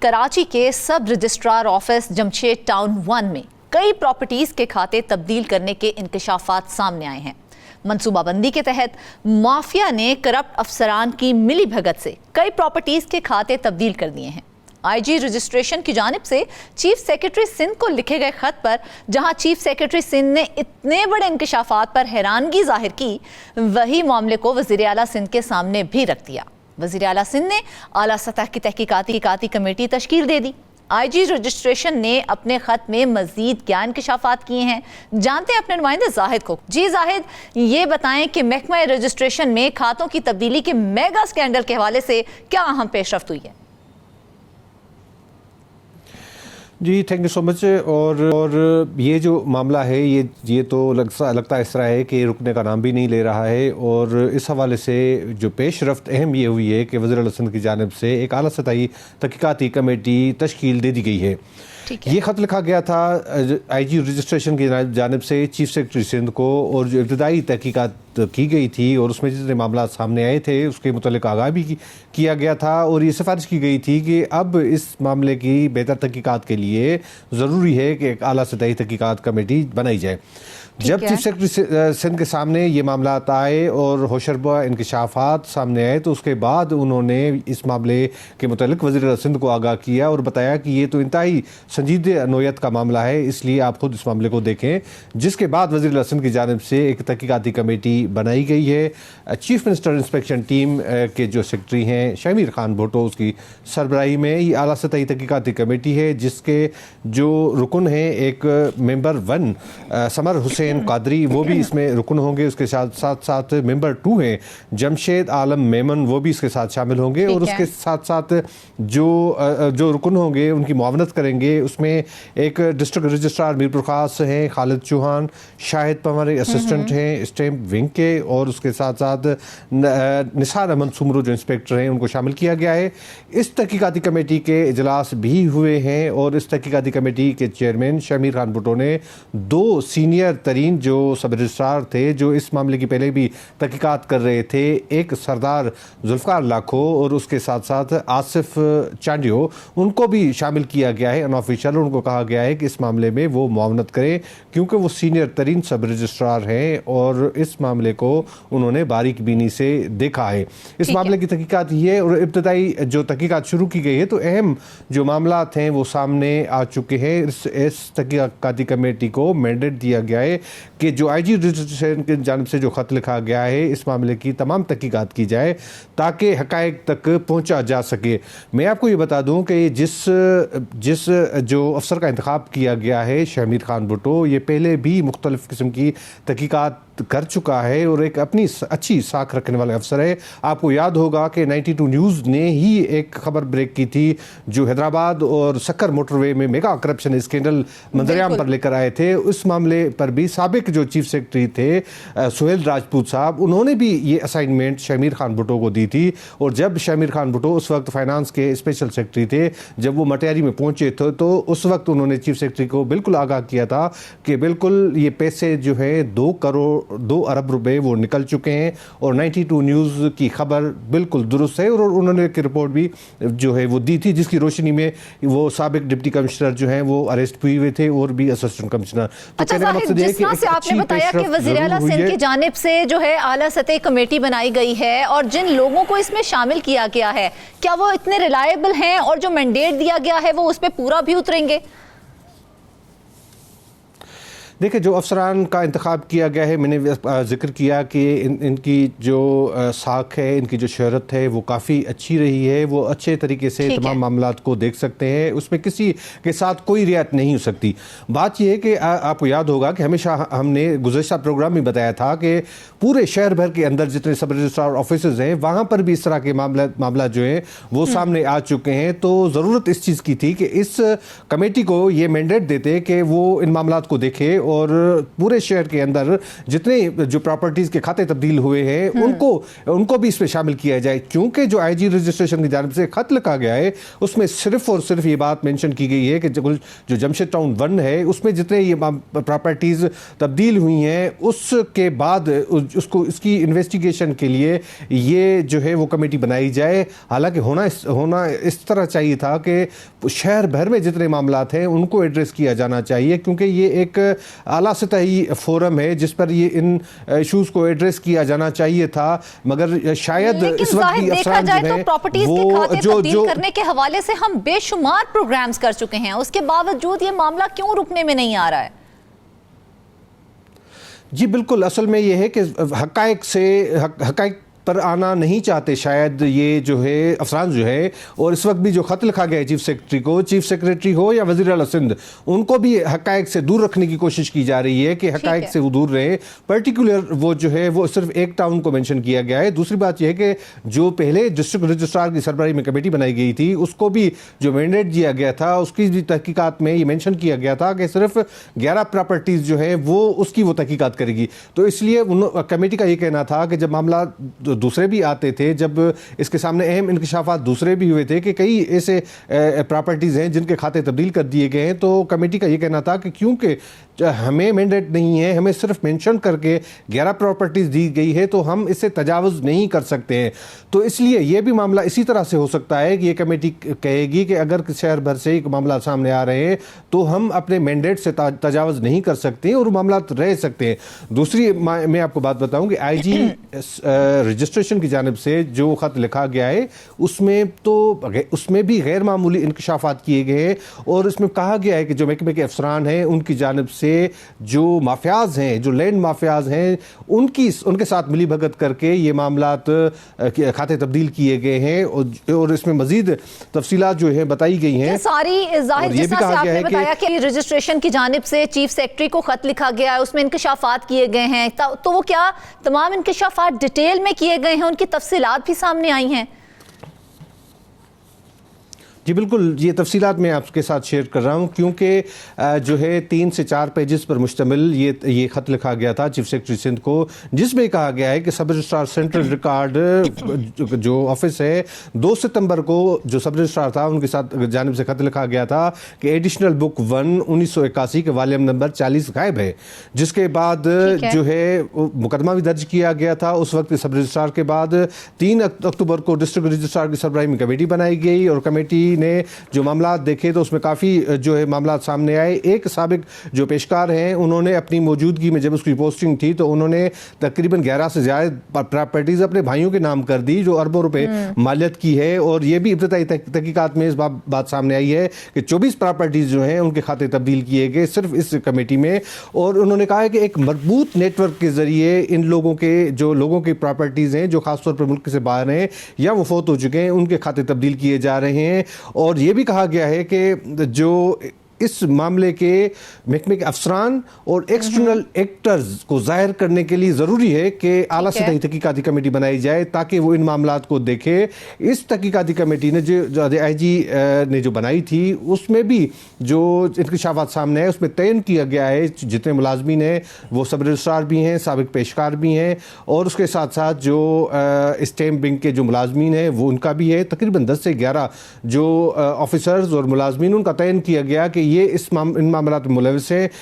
कराची के सब registrar office Jamshed town 1 में कई प्रॉपर्टीज के खाते तब्दील करने के इंकशाफात सामने आए हैं। मंसूबाबंदी के तहत माफिया ने करप्ट अफसरान की मिली भगत से कई प्रॉपर्टीज के खाते तब्दील कर दिए हैं। आईजी रजिस्ट्रेशन की जानिब से चीफ सेक्रेटरी सिंध को लिखे गए खत पर जहां चीफ सेक्रेटरी सिंध ने इतने बड़े इंकशाफात पर हैरानगी जाहिर की, वही मामले को वज़ीर आला सिंध के सामने भी रख दिया। वज़ीर आला सिंध ने आला सतह की तहकीकाती कमेटी तश्कील दे दी। आईजी रजिस्ट्रेशन ने अपने खत में मजीद क्या इंकशाफात किए हैं, जानते हैं अपने नुमाइंदे जाहिद को। जी जाहिद, ये बताएं कि महकमा रजिस्ट्रेशन में खातों की तब्दीली के मेगा स्कैंडल के हवाले से क्या अहम पेशरफ्त हुई है? जी थैंक यू सो मच। और ये जो मामला है ये तो लगता इस तरह है कि रुकने का नाम भी नहीं ले रहा है। और इस हवाले से जो पेशरफ्त अहम ये हुई है कि वज़ीर आला सिंध की जानिब से एक आला सतही तहकीकाती कमेटी तश्कील दे दी गई है। ये ख़त लिखा गया था आईजी रजिस्ट्रेशन की जानिब से चीफ सेक्रेटरी सिंध को, और जो इब्तदाई तहकीकात की गई थी और उसमें जितने मामला सामने आए थे उसके मुतल्लिक़ आगाह भी किया गया था। और ये सिफारिश की गई थी कि अब इस मामले की बेहतर तहकीकात के लिए ज़रूरी है कि एक आला सतही तहकीकात कमेटी बनाई जाए। जब चीफ सेक्रेटरी सिंध के सामने ये मामला आए और होशरबा इंकशाफात सामने आए तो उसके बाद उन्होंने इस मामले के मुतालिक वज़ीर आला सिंध को आगाह किया और बताया कि ये तो इंतहाई संजीदा नोयत का मामला है, इसलिए आप खुद इस मामले को देखें। जिसके बाद वज़ीर आला सिंध की जानिब से एक तहकीकाती कमेटी बनाई गई है। चीफ मिनिस्टर इंस्पेक्शन टीम के जो सेक्रेटरी हैं शमीर खान भुट्टो, उसकी सरबराही में ये आला सतही तहकीकाती कमेटी है, जिसके जो रुकन हैं एक मेंबर 1 समर हुसैन कादरी, वो भी इसमें रुकन होंगे। उसके साथ मेंबर 2 हैं जमशेद आलम मेमन, वो भी इसके साथ शामिल होंगे। और उसके साथ साथ जो रुकन होंगे उनकी मुआवनत करेंगे, उसमें एक डिस्ट्रिक्ट रजिस्ट्रार मीरपुर खास हैं खालिद चौहान, शाहिद पंवर असिस्टेंट हैं स्टैम्प विंग के, और उसके साथ साथ निसार अहमद सुमरो जो इंस्पेक्टर हैं उनको शामिल किया गया है। इस तहकीकाती कमेटी के इजलास भी हुए हैं और इस तहकीकाती कमेटी के चेयरमैन शमीर खान भुट्टो ने 2 सीनियर तरीन जो सब रजिस्ट्रार थे जो इस मामले की पहले भी तहकीकात कर रहे थे, एक सरदार जुल्फ़िकार लाखो और उसके साथ साथ आसिफ चांडियो, उनको भी शामिल किया गया है अनऑफिशियल। उनको कहा गया है कि इस मामले में वो मुआवनत करें क्योंकि वो सीनियर तरीन सब रजिस्ट्रार हैं और इस मामले को उन्होंने बारीक बीनी से देखा है। इस मामले की तहकीकात ये और इब्तदाई जो तहकीकात शुरू की गई है तो अहम जो मामला हैं वो सामने आ चुके हैं। इस तहकीकाती कमेटी को मैंडेट दिया गया है कि जो आईजी रजिस्ट्रेशन की जानिब से जो ख़त लिखा गया है इस मामले की तमाम तहकीकात की जाए ताकि हक़ाइक़ तक पहुँचा जा सके। मैं आपको ये बता दूँ कि जिस जो अफसर का इंतखाब किया गया है शमीर खान भुट्टो, ये पहले भी मुख्तलिफ़ किस्म की तहकीकात कर चुका है और एक अपनी अच्छी साख रखने वाला अफसर है। आपको याद होगा कि 92 न्यूज़ ने ही एक खबर ब्रेक की थी जो हैदराबाद और सक्कर मोटरवे में मेगा करप्शन स्कैंडल मंजरेआम पर लेकर आए थे। उस मामले पर भी साबिक जो चीफ सेक्रेटरी थे सुहेल राजपूत साहब, उन्होंने भी ये असाइनमेंट शमीर खान भुट्टो को दी थी। और जब शमीर खान भुट्टो उस वक्त फाइनेंस के स्पेशल सेक्रेटरी थे, जब वो मटियारी में पहुंचे थे तो उस वक्त उन्होंने चीफ सेक्रेटरी को बिल्कुल आगाह किया था कि बिल्कुल ये पैसे जो है 2 अरब रुपए वो निकल चुके हैं। और 92 न्यूज़ की खबर बिल्कुल दुरुस्त है और उन्होंने एक रिपोर्ट भी जो है वो दी थी जिसकी रोशनी में वो साबिक डिप्टी कमिश्नर जो हैं वो अरेस्ट हुए हुए थे और भी असिस्टेंट कमिश्नर। अच्छा साहिब, जिस तरह से आपने बताया कि वज़ीर आला सिंध की जानिब से जो है आला सतह कमेटी बनाई गई है और जिन लोगों को इसमें शामिल किया गया है, क्या वो इतने रिलायबल हैं और जो मैंडेट दिया गया है वो उस पर पूरा भी उतरेंगे? देखिए, जो अफसरान का इंतखाब किया गया है, मैंने जिक्र किया कि इनकी जो साख है, इनकी जो शहरत है वो काफ़ी अच्छी रही है। वो अच्छे तरीके से तमाम मामलात को देख सकते हैं, उसमें किसी के साथ कोई रियायत नहीं हो सकती। बात यह है कि आपको याद होगा कि हमेशा हमने गुज़श्ता प्रोग्राम में बताया था कि पूरे शहर भर के अंदर जितने सब रजिस्ट्रार ऑफिसेज हैं वहाँ पर भी इस तरह के मामला जो हैं वो सामने आ चुके हैं। तो ज़रूरत इस चीज़ की थी कि इस कमेटी को ये मैंडेट देते कि वो इन मामलात को देखे اور پورے شہر کے اندر جتنے جو پراپرٹیز کے کھاتے تبدیل ہوئے ہیں ان کو بھی اس میں شامل کیا جائے، کیونکہ جو آئی جی رجسٹریشن کی جانب سے خط لکھا گیا ہے اس میں صرف اور صرف یہ بات مینشن کی گئی ہے کہ جو جمشید ٹاؤن 1 ہے اس میں جتنے یہ پراپرٹیز تبدیل ہوئی ہیں اس کے بعد اس کی انویسٹیگیشن کے لیے یہ جو ہے وہ کمیٹی بنائی جائے. حالانکہ ہونا اس طرح چاہیے تھا کہ شہر بھر میں جتنے معاملات ہیں ان کو ایڈریس کیا جانا چاہیے، کیونکہ یہ ایک اعلیٰ سطحی فورم ہے جس پر یہ ان ایشوز کو ایڈریس کیا جانا چاہیے تھا. مگر شاید اس وقت بھی افسران جو ہیں پراپرٹیز کے کھاتے تبدیل کرنے کے حوالے سے ہم بے شمار پروگرامز کر چکے ہیں، اس کے باوجود یہ معاملہ کیوں رکنے میں نہیں آ رہا ہے؟ جی بالکل، اصل میں یہ ہے کہ حقائق پر آنا نہیں چاہتے شاید یہ جو ہے افسران جو ہے. اور اس وقت بھی جو خط لکھا گیا ہے چیف سیکرٹری کو، چیف سیکرٹری ہو یا وزیر اعلیٰ سندھ، ان کو بھی حقائق سے دور رکھنے کی کوشش کی جا رہی ہے کہ حقائق سے وہ دور رہیں. پرٹیکولر وہ جو ہے وہ صرف ایک ٹاؤن کو مینشن کیا گیا ہے. دوسری بات یہ ہے کہ جو پہلے ڈسٹرکٹ رجسٹرار کی سربراہی میں کمیٹی بنائی گئی تھی اس کو بھی جو مینڈیٹ دیا گیا تھا اس کی بھی تحقیقات میں یہ مینشن کیا گیا تھا کہ صرف 11 پراپرٹیز جو ہیں وہ تحقیقات کرے گی. تو اس لیے کمیٹی کا یہ کہنا تھا کہ جب معاملہ دوسرے بھی آتے تھے، جب اس کے سامنے اہم انکشافات دوسرے بھی ہوئے تھے کہ کئی ایسے پراپرٹیز ہیں جن کے کھاتے تبدیل کر دیے گئے ہیں، تو کمیٹی کا یہ کہنا تھا کہ کیونکہ ہمیں مینڈیٹ نہیں ہے، ہمیں صرف مینشن کر کے 11 پراپرٹیز دی گئی ہے تو ہم اس سے تجاوز نہیں کر سکتے ہیں. تو اس لیے یہ بھی معاملہ اسی طرح سے ہو سکتا ہے کہ یہ کمیٹی کہے گی کہ اگر شہر بھر سے ایک معاملہ سامنے آ رہے ہیں تو ہم اپنے مینڈیٹ سے تجاوز نہیں کر سکتے اور معاملات رہ سکتے ہیں. دوسری میں آپ کو بات بتاؤں کہ آئی جی رجسٹریشن کی جانب سے جو خط لکھا گیا ہے اس میں بھی غیر معمولی انکشافات کیے گئے ہیں، اور اس میں کہا گیا ہے کہ جو محکمے کے افسران ہیں ان کی جانب سے جو مافیاز ہیں، جو لینڈ مافیاز ہیں، ان کے ساتھ ملی بھگت کر کے یہ معاملات کھاتے تبدیل کیے گئے ہیں، اور اس میں مزید تفصیلات جو ہیں بتائی گئی ہیں. ساری ظاہر جس طرح سے آپ نے بتایا کہ رجسٹریشن کی جانب سے چیف سیکرٹری کو خط لکھا گیا ہے، اس میں انکشافات کیے گئے ہیں، تو وہ کیا تمام انکشافات ڈیٹیل میں کیے گئے ہیں، ان کی تفصیلات بھی سامنے آئی ہیں؟ جی بالکل، یہ تفصیلات میں آپ کے ساتھ شیئر کر رہا ہوں، کیونکہ جو ہے 3 سے 4 پیجز پر مشتمل یہ خط لکھا گیا تھا چیف سیکرٹری سندھ کو، جس میں کہا گیا ہے کہ سب رجسٹرار سینٹرل ریکارڈ جو آفس ہے 2 ستمبر کو جو سب رجسٹرار تھا ان کے ساتھ جانب سے خط لکھا گیا تھا کہ ایڈیشنل بک 1 1981 کے والیوم نمبر 40 غائب ہے، جس کے بعد جو ہے مقدمہ بھی درج کیا گیا تھا. اس وقت سب رجسٹرار کے بعد 3 اکتوبر کو ڈسٹرکٹ رجسٹرار کی سربراہی میں کمیٹی بنائی گئی، اور کمیٹی نے جو معاملات دیکھے تو اس میں کافی جو ہے معاملات سامنے آئے. ایک سابق جو پیشکار ہیں انہوں نے اپنی موجودگی میں جب اس کی پوسٹنگ تھی تو انہوں نے تقریباً 11 سے زیادہ پراپرٹیز اپنے بھائیوں کے نام کر دی جو اربوں روپے مالیت کی ہے. اور یہ بھی ابتدائی تحقیقات میں اس بات سامنے آئی ہے کہ 24 پراپرٹیز جو ہیں ان کے کھاتے تبدیل کیے گئے صرف اس کمیٹی میں. اور انہوں نے کہا ہے کہ ایک مربوط نیٹ ورک کے ذریعے ان لوگوں کی پراپرٹیز ہیں جو خاص طور پر ملک سے باہر ہیں یا وہ فوت ہو چکے ہیں، ان کے کھاتے تبدیل کیے جا رہے ہیں. اور یہ بھی کہا گیا ہے کہ جو اس معاملے کے محکمے کے افسران اور ایکسٹرنل ایکٹرز کو ظاہر کرنے کے لیے ضروری ہے کہ اعلیٰ سطحی تحقیقاتی کمیٹی بنائی جائے تاکہ وہ ان معاملات کو دیکھے. اس تحقیقاتی کمیٹی نے جو آئی جی نے جو بنائی تھی اس میں بھی جو انکشافات سامنے آئے اس میں تعین کیا گیا ہے جتنے ملازمین ہیں وہ سب رجسٹرار بھی ہیں، سابق پیشکار بھی ہیں، اور اس کے ساتھ ساتھ جو اسٹیمپ بینک کے جو ملازمین ہیں وہ ان کا بھی ہے. تقریباً 10 سے 11 جو آفیسرز اور ملازمین ان کا تعین کیا گیا کہ یہ ان معاملات میں ملوث ہیں.